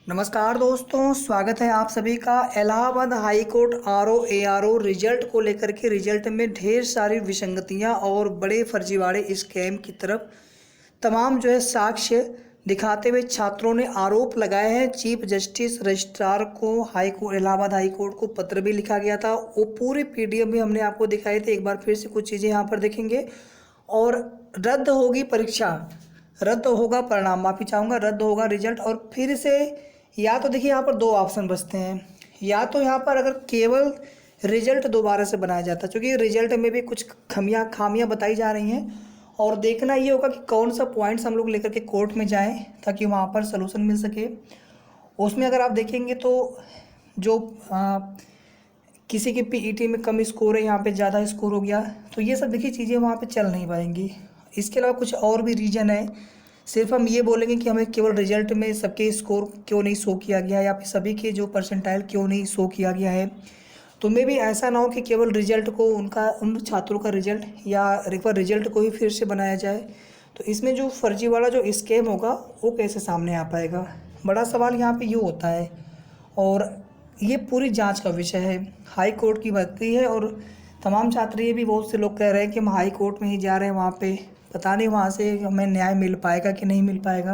नमस्कार दोस्तों, स्वागत है आप सभी का। Allahabad high court RO result को लेकर के रिजल्ट में ढेर सारी विसंगतियां और बड़े फर्जीवाड़े स्कैम की तरफ तमाम साक्ष्य दिखाते हुए छात्रों ने आरोप लगाए हैं। चीफ जस्टिस रजिस्ट्रार को इलाहाबाद हाई कोर्ट को पत्र भी लिखा गया था। वो पूरी पीडीएफ भी हमने आपको दिखाई थी। एक बार फिर से कुछ चीज़ें यहाँ पर देखेंगे। और रद्द होगी परीक्षा, रद्द होगा परिणाम, माफ़ी चाहूँगा, रद्द होगा रिजल्ट। और फिर से या तो देखिए यहाँ पर दो ऑप्शन बचते हैं, या तो यहाँ पर अगर केवल रिजल्ट दोबारा से बनाया जाता, क्योंकि रिजल्ट में भी कुछ खामियां बताई जा रही हैं। और देखना ये होगा कि कौन सा पॉइंट्स हम लोग लेकर के कोर्ट में जाएं ताकि वहाँ पर सलूशन मिल सके। उसमें अगर आप देखेंगे तो जो किसी के पीईटी में कम स्कोर है, यहाँ पे ज़्यादा स्कोर हो गया, तो ये सब देखिए चीज़ें वहाँ पे चल नहीं पाएंगी। इसके अलावा कुछ और भी रीज़न है। सिर्फ हम ये बोलेंगे कि हमें केवल रिजल्ट में सबके स्कोर क्यों नहीं शो किया गया है या फिर सभी के जो परसेंटाइल क्यों नहीं शो किया गया है, तो मे भी ऐसा ना हो कि केवल रिजल्ट को उन छात्रों का रिजल्ट या एक बार रिजल्ट को ही फिर से बनाया जाए। तो इसमें जो फर्जी वाला जो स्कैम होगा वो कैसे सामने आ पाएगा, बड़ा सवाल यहाँ पे ये होता है। और ये पूरी जांच का विषय है, हाई कोर्ट की भर्ती है। और तमाम छात्र, ये भी बहुत से लोग कह रहे हैं कि हम हाई कोर्ट में ही जा रहे हैं, वहाँ पे पता नहीं वहाँ से हमें न्याय मिल पाएगा कि नहीं मिल पाएगा।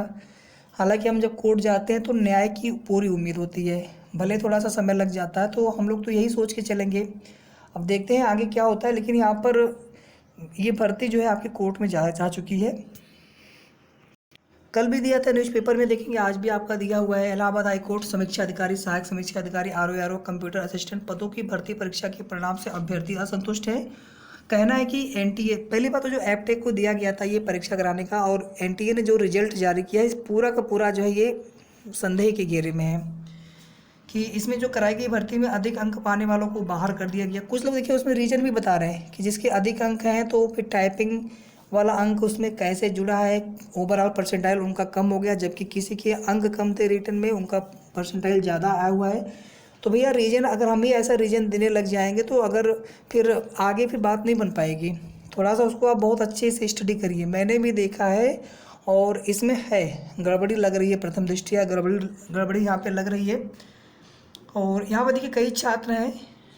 हालांकि हम जब कोर्ट जाते हैं तो न्याय की पूरी उम्मीद होती है, भले थोड़ा सा समय लग जाता है। तो हम लोग तो यही सोच के चलेंगे, अब देखते हैं आगे क्या होता है। लेकिन यहाँ पर ये भर्ती जो है आपके कोर्ट में जा चुकी है। कल भी दिया था न्यूज़पेपर में, देखेंगे आज भी आपका दिया हुआ है। इलाहाबाद हाई कोर्ट समीक्षा अधिकारी, सहायक समीक्षा अधिकारी, आरओ कंप्यूटर असिस्टेंट पदों की भर्ती परीक्षा के परिणाम से अभ्यर्थी असंतुष्ट है। कहना है कि एनटीए, पहली बात तो जो एप्टेक को दिया गया था ये परीक्षा कराने का, और एनटीए ने जो रिजल्ट जारी किया है, इस पूरा का पूरा जो है ये संदेह के घेरे में है कि इसमें जो कराई गई भर्ती में अधिक अंक पाने वालों को बाहर कर दिया गया। कुछ लोग देखिए उसमें रीजन भी बता रहे हैं कि जिसके अधिक अंक हैं तो फिर टाइपिंग वाला अंक उसमें कैसे जुड़ा है, ओवरऑल परसेंटाइल उनका कम हो गया, जबकि किसी के अंक कम थे रिटन में, उनका परसेंटाइल ज़्यादा आया हुआ है। तो भैया रीजन, अगर हम ही ऐसा रीजन देने लग जाएंगे तो अगर फिर आगे फिर बात नहीं बन पाएगी। थोड़ा सा उसको आप बहुत अच्छे से स्टडी करिए, मैंने भी देखा है और इसमें है गड़बड़ी लग रही है, प्रथम दृष्टिया गड़बड़ी यहाँ पे लग रही है। और यहाँ पर देखिए कई छात्र हैं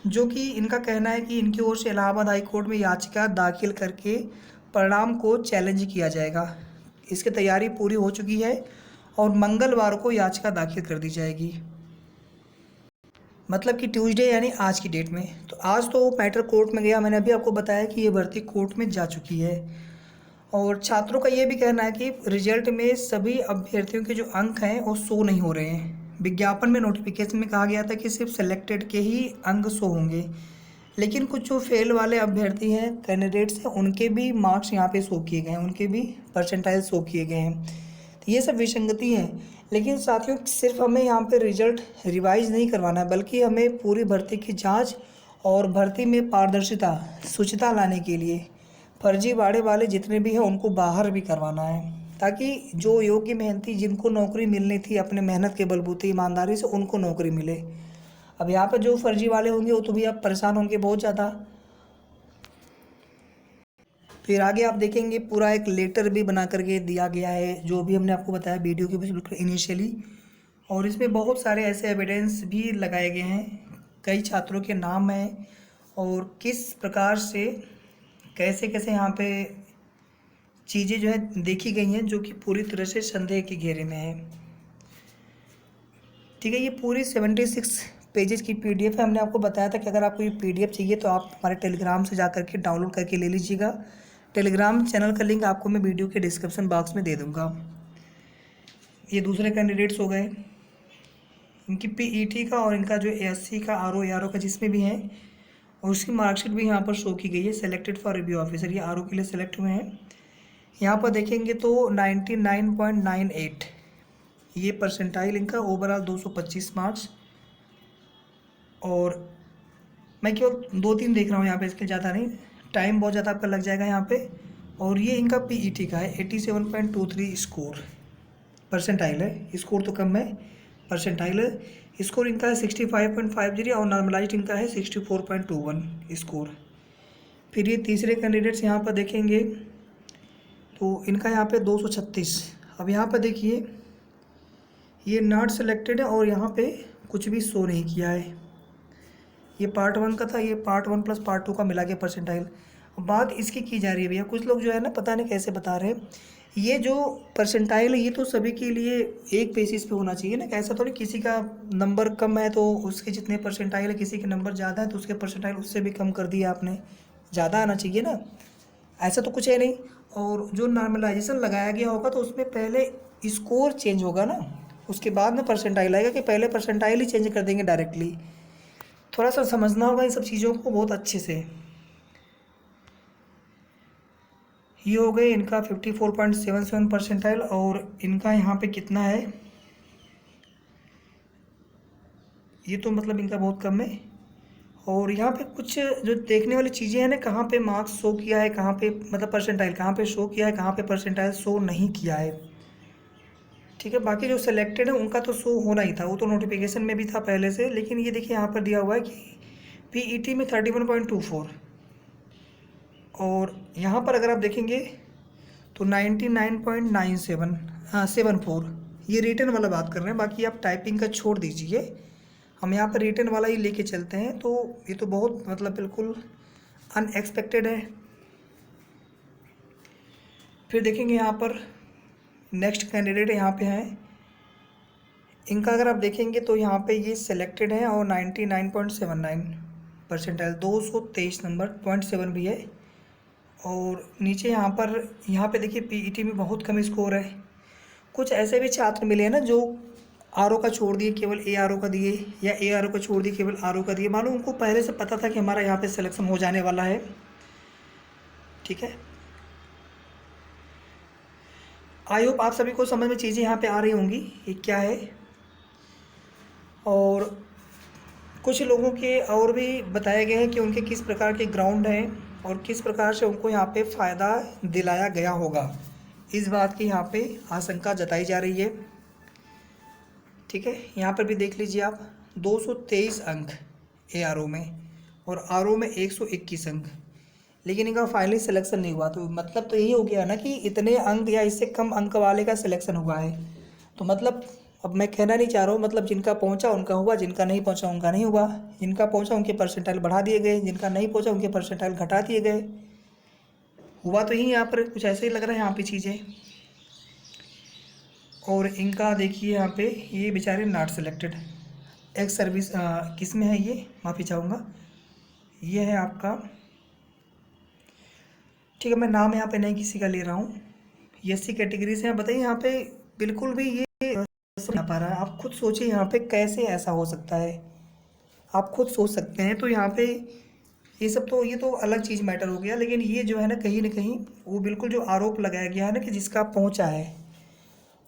जो कि इनका कहना है कि इनकी ओर से इलाहाबाद हाई कोर्ट में याचिका दाखिल करके परिणाम को चैलेंज किया जाएगा। इसकी तैयारी पूरी हो चुकी है और मंगलवार को याचिका दाखिल कर दी जाएगी, मतलब कि ट्यूसडे यानी आज की डेट में। तो आज तो मैटर कोर्ट में गया, मैंने अभी आपको बताया कि ये भर्ती कोर्ट में जा चुकी है। और छात्रों का ये भी कहना है कि रिजल्ट में सभी अभ्यर्थियों के जो अंक हैं वो शो नहीं हो रहे हैं। विज्ञापन में, नोटिफिकेशन में कहा गया था कि सिर्फ सेलेक्टेड के ही अंक शो होंगे, लेकिन कुछ जो फेल वाले अभ्यर्थी हैं, कैंडिडेट्स हैं, उनके भी मार्क्स यहाँ पे शो किए गए हैं, उनके भी परसेंटाइल शो किए गए हैं। तो ये सब विसंगति है। लेकिन साथियों, सिर्फ हमें यहाँ पे रिजल्ट रिवाइज नहीं करवाना है, बल्कि हमें पूरी भर्ती की जांच और भर्ती में पारदर्शिता, शुचिता लाने के लिए फर्जीवाड़े वाले जितने भी हैं उनको बाहर भी करवाना है, ताकि जो योग्य मेहनती जिनको नौकरी मिलनी थी अपने मेहनत के बलबूते ईमानदारी से, उनको नौकरी मिले। अब यहाँ पर जो फर्जी वाले होंगे वो तो भी आप परेशान होंगे बहुत ज़्यादा। फिर आगे आप देखेंगे पूरा एक लेटर भी बना करके दिया गया है, जो भी हमने आपको बताया वीडियो के बिल्कुल इनिशियली। और इसमें बहुत सारे ऐसे एविडेंस भी लगाए गए हैं, कई छात्रों के नाम हैं और किस प्रकार से कैसे कैसे यहाँ पे चीज़ें जो है देखी गई हैं, जो कि पूरी तरह से संदेह के घेरे में है। ठीक है, ये पूरी 76 पेजेस की पीडीएफ है। हमने आपको बताया था कि अगर आपको ये पीडीएफ चाहिए तो आप हमारे टेलीग्राम से जा करके डाउनलोड करके ले लीजिएगा। टेलीग्राम चैनल का लिंक आपको मैं वीडियो के डिस्क्रिप्शन बॉक्स में दे दूँगा। ये दूसरे कैंडिडेट्स हो गए, इनकी पीईटी का और इनका जो एएससी का, आरओ का जिसमें भी है, और उसकी मार्कशीट भी यहाँ पर शो की गई है। सेलेक्टेड फॉर रिव्यू ऑफिसर, ये आरओ के लिए सेलेक्ट हुए हैं। यहाँ पर देखेंगे तो 99.98 ये परसेंटाइल इनका, ओवरऑल 225 मार्क्स। और मैं केवल 2-3 देख रहा हूँ यहाँ पे, इसके ज़्यादा नहीं, टाइम बहुत ज़्यादा आपका लग जाएगा यहाँ पे। और ये इनका पीईटी का है, 87.23 स्कोर परसेंटाइल है, स्कोर तो कम है, परसेंटाइल है। स्कोर इनका है 65.50 और नॉर्मलाइज्ड इनका है 64.21 स्कोर। फिर ये तीसरे कैंडिडेट्स यहाँ पर देखेंगे तो इनका यहाँ पे 236। अब यहाँ पर देखिए ये नॉट सिलेक्टेड है और यहाँ पे कुछ भी शो नहीं किया है। ये पार्ट 1 का था, ये पार्ट 1 प्लस पार्ट 2 का मिला के परसेंटाइल। बात इसकी की जा रही है भैया, कुछ लोग जो है ना पता नहीं कैसे बता रहे हैं, ये जो परसेंटाइल है ये तो सभी के लिए एक बेसिस पे होना चाहिए ना, ऐसा थोड़ी किसी का नंबर कम है तो उसके जितने परसेंटाइल है, किसी के नंबर ज़्यादा है तो उसके परसेंटाइल उससे भी कम कर दिया आपने, ज़्यादा आना चाहिए ना, ऐसा तो कुछ है नहीं। और जो नॉर्मलाइजेशन लगाया गया होगा तो उसमें पहले स्कोर चेंज होगा ना, उसके बाद में परसेंटाइल आएगा, कि पहले परसेंटाइल ही चेंज कर देंगे डायरेक्टली। थोड़ा सा समझना होगा इन सब चीज़ों को बहुत अच्छे से। ये हो गए इनका 54.77 परसेंटाइल, और इनका यहाँ पे कितना है, ये तो मतलब इनका बहुत कम है। और यहाँ पे कुछ जो देखने वाली चीज़ें हैं ना, कहाँ पे मार्क्स शो किया है, कहाँ पे मतलब परसेंटाइल कहाँ पे शो किया है, कहाँ पे परसेंटाइल शो नहीं किया है, ठीक है। बाकी जो सिलेक्टेड है उनका तो शो होना ही था, वो तो नोटिफिकेशन में भी था पहले से, लेकिन ये देखिए यहाँ पर दिया हुआ है कि पीईटी में 31.24, और यहाँ पर अगर आप देखेंगे तो 99.97 74, ये रिटर्न वाला बात कर रहे हैं, बाकी आप टाइपिंग का छोड़ दीजिए, हम यहाँ पर रिटर्न वाला ही लेके चलते हैं। तो ये तो बहुत मतलब बिल्कुल अनएक्सपेक्टेड है। फिर देखेंगे यहाँ पर नेक्स्ट कैंडिडेट यहाँ पे हैं, इनका अगर आप देखेंगे तो यहाँ पे ये सिलेक्टेड है और 99.79 परसेंटाइल, 223 नंबर, 0.7 भी है। और नीचे यहाँ पे देखिए पीईटी में बहुत कम स्कोर है। कुछ ऐसे भी छात्र मिले हैं ना जो आरओ का छोड़ दिए, केवल एआरओ का दिए, या एआरओ का छोड़ दिए केवल आरओ का दिए, मालूम उनको पहले से पता था कि हमारा यहाँ पे सिलेक्शन हो जाने वाला है, ठीक है। आई होप आप सभी को समझ में चीज़ें यहाँ पे आ रही होंगी ये क्या है। और कुछ लोगों के और भी बताए गए हैं कि उनके किस प्रकार के ग्राउंड हैं और किस प्रकार से उनको यहाँ पे फ़ायदा दिलाया गया होगा, इस बात की यहाँ पे आशंका जताई जा रही है, ठीक है। यहाँ पर भी देख लीजिए आप, 223 अंक एआरओ में और आरओ में 121 अंक, लेकिन इनका फाइनली सिलेक्शन नहीं हुआ। तो मतलब तो यही हो गया ना कि इतने अंक या इससे कम अंक वाले का सिलेक्शन हुआ है, तो मतलब अब मैं कहना नहीं चाह रहा हूँ, मतलब जिनका पहुँचा उनका हुआ, जिनका नहीं पहुँचा उनका नहीं हुआ। जिनका पहुँचा उनके परसेंटाइल बढ़ा दिए गए, जिनका नहीं पहुँचा उनके परसेंटाइल घटा दिए गए। हुआ तो यही यहाँ पर कुछ ऐसे ही लग रहा है यहाँ पे चीज़ें। और इनका देखिए यहाँ पे ये बेचारे नॉट सिलेक्टेड, एक्स सर्विस किस में है ये, माफ़ी चाहूँगा, ये है आपका, ठीक है, मैं नाम यहाँ पे नहीं किसी का ले रहा हूँ, एससी कैटेगरी से। बताइए यहाँ पे बिल्कुल भी ये समझ नहीं पा रहा है। आप खुद सोचिए यहाँ पे कैसे ऐसा हो सकता है, आप खुद सोच सकते हैं। तो यहाँ पे ये सब तो, ये तो अलग चीज़ मैटर हो गया, लेकिन ये जो है ना कहीं वो बिल्कुल जो आरोप लगाया गया है ना कि जिसका पहुँचा है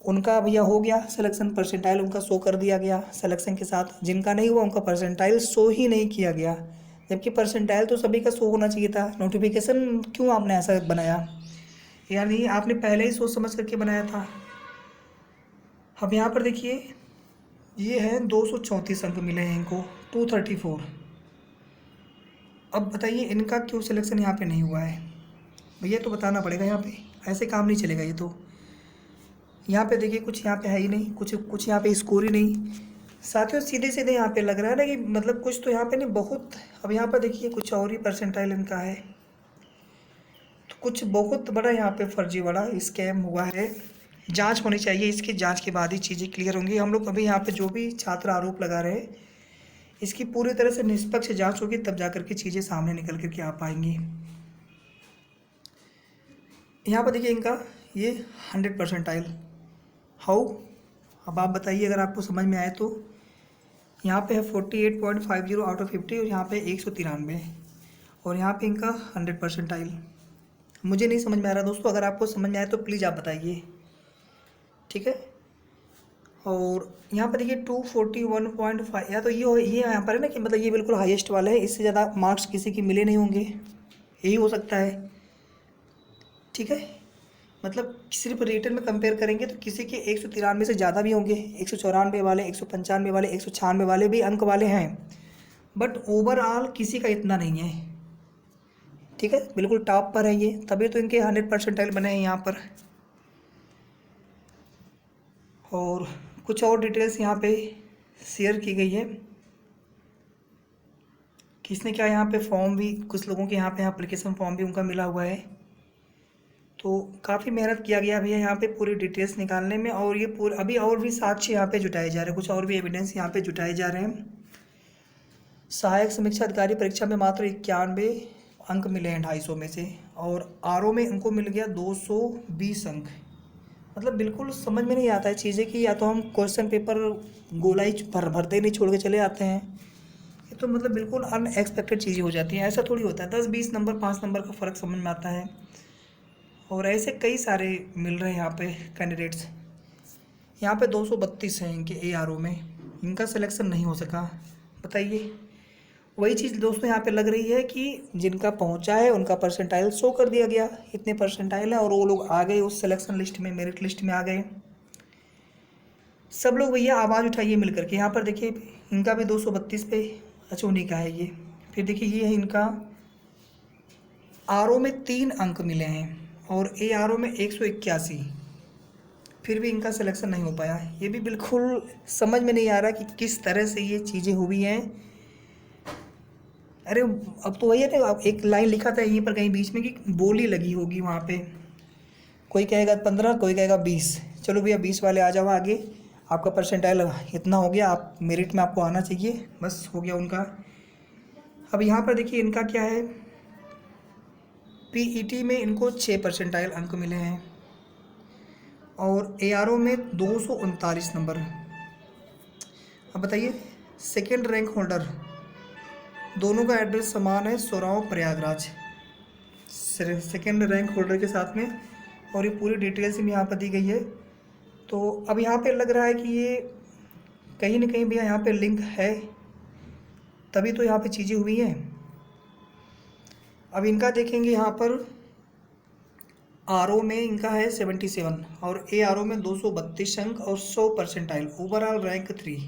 उनका भैया हो गया सिलेक्शन, परसेंटाइल उनका शो कर दिया गया सिलेक्शन के साथ, जिनका नहीं हुआ उनका परसेंटाइल शो ही नहीं किया गया, जबकि परसेंटाइल तो सभी का शो होना चाहिए था। नोटिफिकेशन क्यों आपने ऐसा बनाया, यानी आपने पहले ही सोच समझ करके बनाया था। अब यहाँ पर देखिए ये है 234 अंक मिले हैं इनको, 234। अब बताइए इनका क्यों सिलेक्शन यहाँ पे नहीं हुआ है भैया, तो बताना पड़ेगा, यहाँ पे ऐसे काम नहीं चलेगा ये तो। यहाँ पे देखिए कुछ यहाँ पे है ही नहीं, कुछ यहाँ पे स्कोर ही नहीं। साथियों सीधे सीधे यहाँ पे लग रहा है ना कि मतलब कुछ तो यहाँ पे नहीं बहुत। अब यहाँ पर देखिए कुछ और ही परसेंटाइल इनका है, तो कुछ बहुत बड़ा यहाँ पे फर्जी वाला स्कैम हुआ है। जांच होनी चाहिए, इसकी जांच के बाद ही चीज़ें क्लियर होंगी। हम लोग अभी यहाँ पे जो भी छात्र आरोप लगा रहे हैं इसकी पूरी तरह से निष्पक्ष जांच होगी, तब जा करके चीज़ें सामने निकल करके आ पाएंगी। यहाँ पर देखिए इनका ये 100 परसेंटाइल हाउ, अब आप बताइए अगर आपको समझ में आए तो। यहाँ पे है 48.50 आउट ऑफ 50 और यहाँ पे 193, और यहाँ पे इनका 100 परसेंटाइल। मुझे नहीं समझ में आ रहा दोस्तों, अगर आपको समझ में आए तो प्लीज़ आप बताइए, ठीक है। और यहाँ पर देखिए 241.5, या तो ये यहाँ पर है ना कि मतलब ये बिल्कुल हाईएस्ट वाला है, इससे ज़्यादा मार्क्स किसी की मिले नहीं होंगे, यही हो सकता है, ठीक है। मतलब सिर्फ रिटर्न में कंपेयर करेंगे तो किसी के 193 से ज़्यादा भी होंगे, 194 वाले, 195 वाले, 196 वाले भी अंक वाले हैं, बट ओवरऑल किसी का इतना नहीं है, ठीक है। बिल्कुल टॉप पर है ये, तभी तो इनके 100 परसेंटाइल बने हैं यहाँ पर। और कुछ और डिटेल्स यहाँ पे शेयर की गई है। किसने क्या यहाँ पे फॉर्म भी, कुछ लोगों के यहाँ पे एप्लीकेशन फॉर्म भी उनका मिला हुआ है। तो काफ़ी मेहनत किया गया भैया यहाँ पे पूरी डिटेल्स निकालने में। और ये पूरे अभी और भी साक्ष्य यहाँ पे जुटाए जा रहे हैं, कुछ और भी एविडेंस यहाँ पे जुटाए जा रहे हैं। सहायक समीक्षा अधिकारी परीक्षा में मात्र 91 अंक मिले हैं 250 में से, और आरओ में उनको मिल गया 220 अंक। मतलब बिल्कुल समझ में नहीं आता है चीज़ें कि या तो हम क्वेश्चन पेपर गोलाई भरते नहीं छोड़ के चले आते हैं, ये तो मतलब बिल्कुल अनएक्सपेक्टेड चीज़ें हो जाती हैं। ऐसा थोड़ी होता है 10-20 नंबर 5 नंबर का फ़र्क समझ में आता है। और ऐसे कई सारे मिल रहे हैं यहाँ पे कैंडिडेट्स। यहाँ पे 232 हैं इनके ARO में, इनका सिलेक्शन नहीं हो सका। बताइए, वही चीज़ दोस्तों यहाँ पे लग रही है कि जिनका पहुँचा है उनका परसेंटाइल शो कर दिया गया, इतने परसेंटाइल है, और वो लोग आ गए उस सिलेक्शन लिस्ट में, मेरिट लिस्ट में आ गए। सब लोग भैया आवाज़ उठाइए मिल करके। यहाँ पर देखिए इनका भी 232 पे, अच्छा उन्हीं का है ये। फिर देखिए ये है इनका RO में 3 अंक मिले हैं और ARO में 181, फिर भी इनका सिलेक्शन नहीं हो पाया। ये भी बिल्कुल समझ में नहीं आ रहा कि किस तरह से ये चीज़ें हुई हैं। अरे अब तो वही है ना, एक लाइन लिखा था यहीं पर कहीं बीच में कि बोली लगी होगी वहाँ पे, कोई कहेगा 15, कोई कहेगा 20। चलो भैया 20 वाले आ जाओ आगे, आपका परसेंटाइल इतना हो गया, आप मेरिट में आपको आना चाहिए, बस हो गया उनका। अब यहाँ पर देखिए इनका क्या है, PET में इनको 6 परसेंटाइल अंक मिले हैं और ARO में 239 नंबर। अब बताइए सेकेंड रैंक होल्डर, दोनों का एड्रेस समान है, सोराव प्रयागराज, सेकेंड रैंक होल्डर के साथ में। और ये पूरी डिटेल्स भी यहाँ पर दी गई है। तो अब यहाँ पे लग रहा है कि ये कहीं ना कहीं भी यहाँ पे लिंक है, तभी तो यहाँ पे चीज़ें हुई हैं। अब इनका देखेंगे यहाँ पर RO में इनका है 77 और ARO में 232 अंक और 100 परसेंटाइल, ओवरऑल रैंक 3।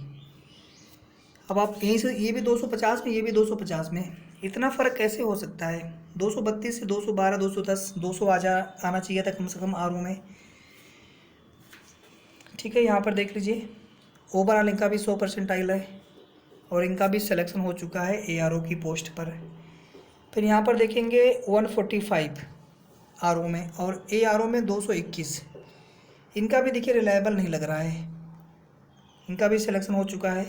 अब आप यहीं से, ये भी 250 में, ये भी 250 में, इतना फ़र्क कैसे हो सकता है? 232 से 212, 210, 200 आना चाहिए था कम से कम RO में। ठीक है, यहाँ पर देख लीजिए ओवरऑल इनका भी 100 परसेंटाइल है और इनका भी सिलेक्शन हो चुका है ARO की पोस्ट पर। फिर यहाँ पर देखेंगे 145 RO में और ARO में 221, इनका भी देखिए रिलायबल नहीं लग रहा है, इनका भी सिलेक्शन हो चुका है।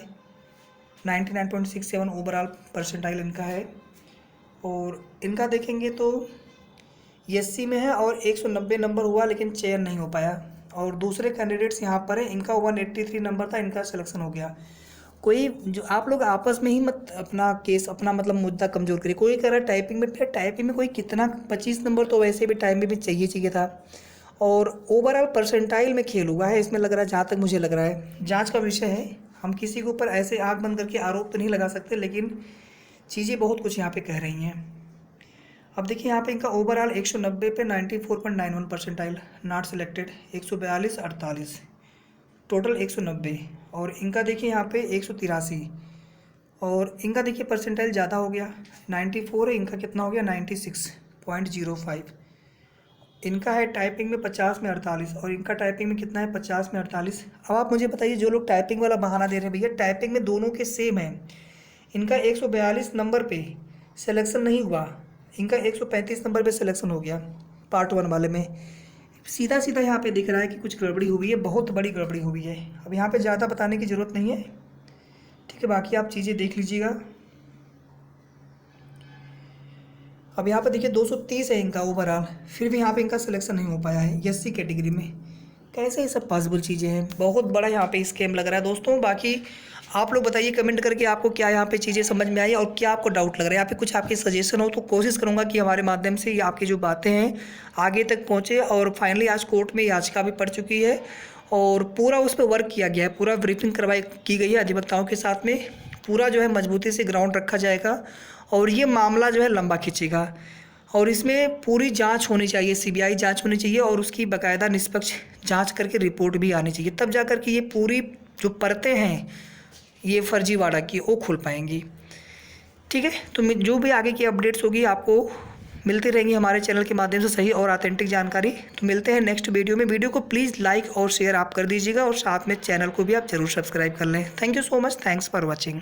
99.67 ओवरऑल परसेंटाइल इनका है। और इनका देखेंगे तो SC में है और 190 नंबर हुआ लेकिन चयन नहीं हो पाया। और दूसरे कैंडिडेट्स यहाँ पर हैं, इनका 183 नंबर था, इनका सिलेक्शन हो गया। कोई जो आप लोग आपस में ही मत अपना केस, अपना मतलब मुद्दा कमज़ोर करिए। कोई कह रहा है टाइपिंग में, फिर टाइपिंग में कोई कितना 25 नंबर तो वैसे भी टाइम में भी चाहिए था। और ओवरऑल परसेंटाइल में खेल हुआ है इसमें, लग रहा है जहाँ तक मुझे लग रहा है। जांच का विषय है, हम किसी के ऊपर ऐसे आँख बंद करके आरोप तो नहीं लगा सकते, लेकिन चीज़ें बहुत कुछ यहाँ पे कह रही हैं। अब देखिए यहाँ पे इनका ओवरऑल 190 पे 94.91 परसेंटाइल, नॉट सिलेक्टेड 142, 48, टोटल 190। और इनका देखिए यहाँ पे 183 और इनका देखिए परसेंटाइल ज़्यादा हो गया, 94 है, इनका कितना हो गया 96.05। इनका है टाइपिंग में 50 में 48 और इनका टाइपिंग में कितना है 50 में 48। अब आप मुझे बताइए, जो लोग टाइपिंग वाला बहाना दे रहे हैं, भैया टाइपिंग में दोनों के सेम है। इनका 142 नंबर पे सिलेक्शन नहीं हुआ, इनका 135 नंबर पे सिलेक्शन हो गया पार्ट 1 वाले में। सीधा सीधा यहाँ पे दिख रहा है कि कुछ गड़बड़ी हुई है, बहुत बड़ी गड़बड़ी हुई है। अब यहाँ पे ज़्यादा बताने की ज़रूरत नहीं है, ठीक है, बाकी आप चीज़ें देख लीजिएगा। अब यहाँ पे देखिए 230 है इनका ओवरऑल, फिर भी यहाँ पे इनका सिलेक्शन नहीं हो पाया है SC कैटेगरी में। कैसे ये सब पॉसिबल चीज़ें हैं? बहुत बड़ा यहाँ पे स्कैम लग रहा है दोस्तों। बाकी आप लोग बताइए कमेंट करके आपको क्या यहाँ पे चीज़ें समझ में आई और क्या आपको डाउट लग रहा है। यहाँ पे कुछ आपकी सजेशन हो तो कोशिश करूँगा कि हमारे माध्यम से आपकी जो बातें हैं आगे तक पहुँचे। और फाइनली आज कोर्ट में याचिका भी पड़ चुकी है और पूरा उस पर वर्क किया गया है, पूरा ब्रीफिंग की गई है अधिवक्ताओं के साथ में, पूरा जो है मजबूती से ग्राउंड रखा जाएगा और ये मामला जो है लंबा खींचेगा। और इसमें पूरी जांच होनी चाहिए, CBI जांच होनी चाहिए और उसकी बाकायदा निष्पक्ष जांच करके रिपोर्ट भी आनी चाहिए, तब जाकर के ये पूरी जो परतें हैं ये फर्जीवाड़ा की वो खुल पाएंगी। ठीक है, तो जो भी आगे की अपडेट्स होगी आपको मिलती रहेंगी हमारे चैनल के माध्यम से सही और ऑथेंटिक जानकारी। तो मिलते हैं नेक्स्ट वीडियो में। वीडियो को प्लीज़ लाइक और शेयर आप कर दीजिएगा और साथ में चैनल को भी आप ज़रूर सब्सक्राइब कर लें। Thank you so much, thanks for watching.